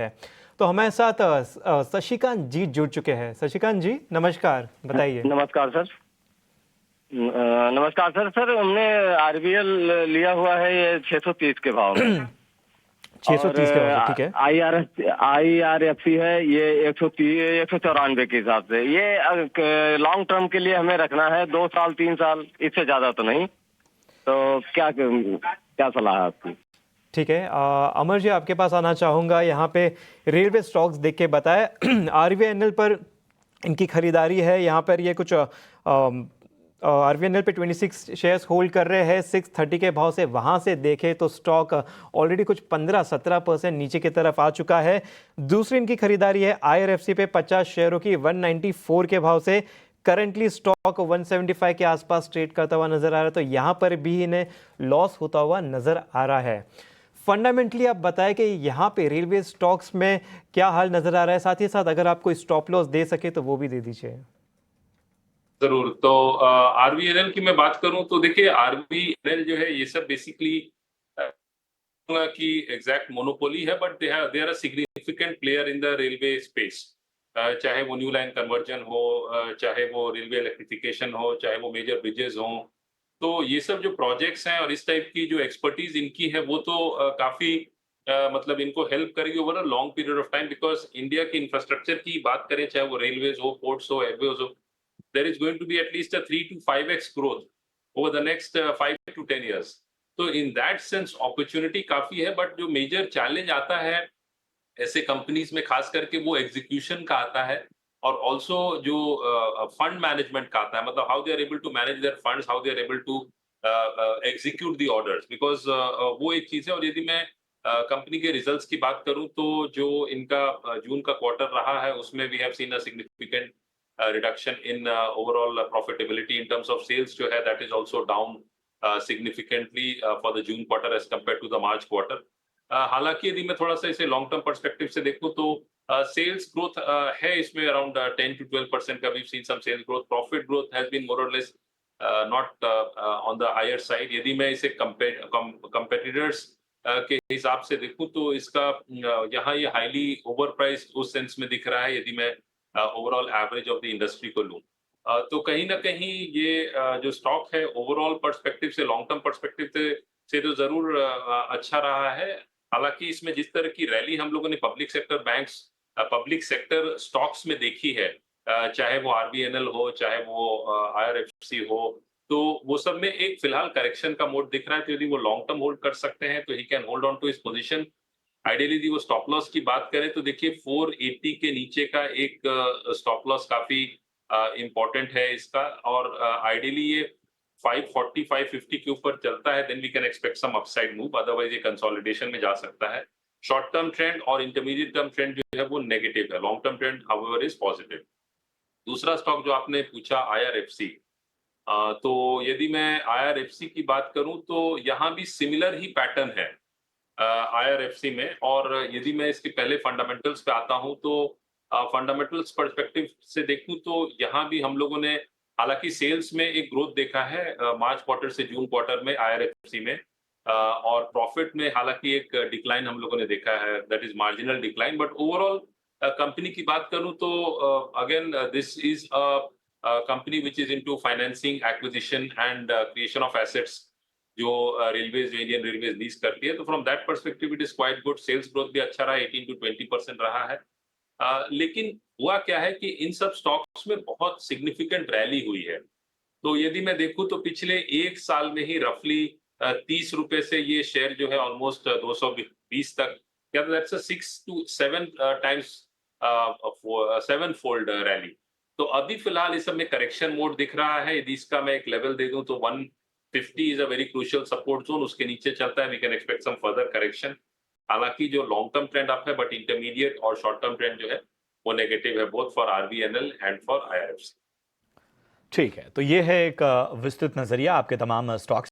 है। तो हमारे साथ शशिकांत जी जुड़ चुके हैं। शशिकांत जी नमस्कार, बताइए। नमस्कार सर। नमस्कार सर। सर हमने आरबीएल लिया हुआ है ये 630 के भाव में। 630 के भाव से, ठीक है। IRFC है ये 194 के हिसाब से। ये लॉन्ग टर्म के लिए हमें रखना है, 2 साल 3 साल, इससे ज्यादा तो नहीं। तो क्या क्या सलाह है आपकी? ठीक है, अमर जी आपके पास आना चाहूँगा। यहाँ पे रेलवे स्टॉक्स देख के बताए आरवीएनएल पर इनकी खरीदारी है। यहाँ पर ये कुछ आरवीएनएल पे 26 शेयर्स होल्ड कर रहे हैं 630 के भाव से। वहाँ से देखें तो स्टॉक ऑलरेडी कुछ 15-17% नीचे की तरफ आ चुका है। दूसरी इनकी खरीदारी है आईआरएफसी पे 50 शेयरों की 194 के भाव से। करंटली स्टॉक 175 के आसपास ट्रेड करता हुआ नजर आ रहा है, तो यहाँ पर भी इन्हें लॉस होता हुआ नजर आ रहा है। फंडामेंटली आप बताएं कि यहाँ पे रेलवे स्टॉक्स में क्या हाल नजर आ रहा है, साथ ही साथ अगर आप कोई स्टॉप लॉस दे सके तो वो भी दे दीजिए। जरूर। तो आरवीएनएल की मैं बात करूं तो देखिए, आरवीएनएल जो है ये सब बेसिकली की एग्जैक्ट मोनोपोली है, but they are a significant player in the railway space. चाहे वो न्यू लाइन कन्वर्जन हो, चाहे वो रेलवे इलेक्ट्रिफिकेशन हो, चाहे वो मेजर ब्रिजेस हो, तो ये सब जो प्रोजेक्ट्स हैं और इस टाइप की जो एक्सपर्टीज इनकी है वो तो काफी मतलब इनको हेल्प करेगी over a long period of time. Because India की इंफ्रास्ट्रक्चर की बात करें, चाहे वो रेलवेज हो, पोर्ट्स हो, एयरवेज हो, there is going to be at least a 3 to 5x growth over the next 5 to 10 years. तो in that sense opportunity काफी है, बट जो मेजर चैलेंज आता है ऐसे कंपनीज में खास करके वो एग्जीक्यूशन का आता है, और ऑल्सो जो फंड मैनेजमेंट का आता है। मतलब how they are able to manage their funds, how they are able to execute the orders, because वो एक चीज है। और यदि मैं कंपनी के रिजल्ट्स की बात करूं तो जो इनका जून का क्वार्टर रहा है उसमें we have seen a significant reduction in overall profitability in terms of sales जो है that is also down significantly for the June quarter as compared to the March quarter. हालांकि यदि मैं थोड़ा सा इसे लॉन्ग टर्म पर्सपेक्टिव से देखूं तो सेल्स ग्रोथ है इसमें अराउंड 10 to 12% का। we've seen some sales growth. Profit growth has been more or less not on the higher side. यदि मैं इसे competitors के हिसाब से देखूं तो इसका यहाँ ये हाईली ओवर प्राइस उस सेंस में दिख रहा है यदि मैं overall average of the industry को लूं। तो कहीं ना कहीं ये जो स्टॉक है ओवरऑल पर्सपेक्टिव से, लॉन्ग टर्म पर्सपेक्टिव से तो जरूर अच्छा रहा है। हालांकि इसमें जिस तरह की रैली हम लोगों ने public sector banks, public sector stocks में देखी है, चाहे वो आरबीएनएल हो, चाहे वो आईआरएफसी हो, तो वो सब में एक फिलहाल करेक्शन का मोड दिख रहा है। तो यदि वो लॉन्ग टर्म होल्ड कर सकते हैं तो he can hold on to his position. Ideally यदि वो स्टॉप लॉस की बात करें तो देखिए 480 के नीचे का एक स्टॉप लॉस काफी इंपॉर्टेंट है इसका। और आइडियली ये 540 550 के ऊपर चलता है then we can expect some upside move, otherwise ये कंसोलिडेशन में जा सकता है। शॉर्ट टर्म ट्रेंड और इंटरमीडिएट टर्म ट्रेंड जो है वो नेगेटिव है, long term trend however is positive. दूसरा स्टॉक जो आपने पूछा आईआरएफसी, तो यदि मैं आईआरएफसी की बात करूं तो यहाँ भी सिमिलर ही पैटर्न है आईआरएफसी में। और यदि मैं इसके पहले फंडामेंटल्स पे आता हूं तो फंडामेंटल्स पर्सपेक्टिव से देखूं तो यहाँ भी हम लोगों ने हालांकि सेल्स में एक ग्रोथ देखा है मार्च क्वार्टर से जून क्वार्टर में आईआरएफसी में, और प्रॉफिट में हालांकि एक डिक्लाइन हम लोगों ने देखा है, that is marginal decline. But overall company की बात करूं तो again this is a company which is into financing, acquisition and creation of assets जो रेलवेज, इंडियन रेलवेज लीज करती है। तो from that perspective it is quite good. Sales growth भी अच्छा रहा, 18 to 20% रहा है। लेकिन हुआ क्या है कि इन सब स्टॉक्स में बहुत सिग्निफिकेंट रैली हुई है। तो यदि मैं देखूं तो पिछले एक साल में ही रफली 30 रुपए से ये शेयर जो है ऑलमोस्ट 220 तक, या that's a 6 to 7 times 7 fold rally. तो अभी फिलहाल इस सब में करेक्शन मोड दिख रहा है। यदि इसका मैं एक लेवल दे दूं तो 150 is a very crucial support zone, उसके नीचे चलता है we can expect some further correction. हालांकि जो लॉन्ग टर्म ट्रेंड अप है, बट इंटरमीडिएट और शॉर्ट टर्म ट्रेंड जो है वो नेगेटिव है, both for RBNL and for IRFC. ठीक है, तो ये है एक विस्तृत नजरिया आपके तमाम स्टॉक्स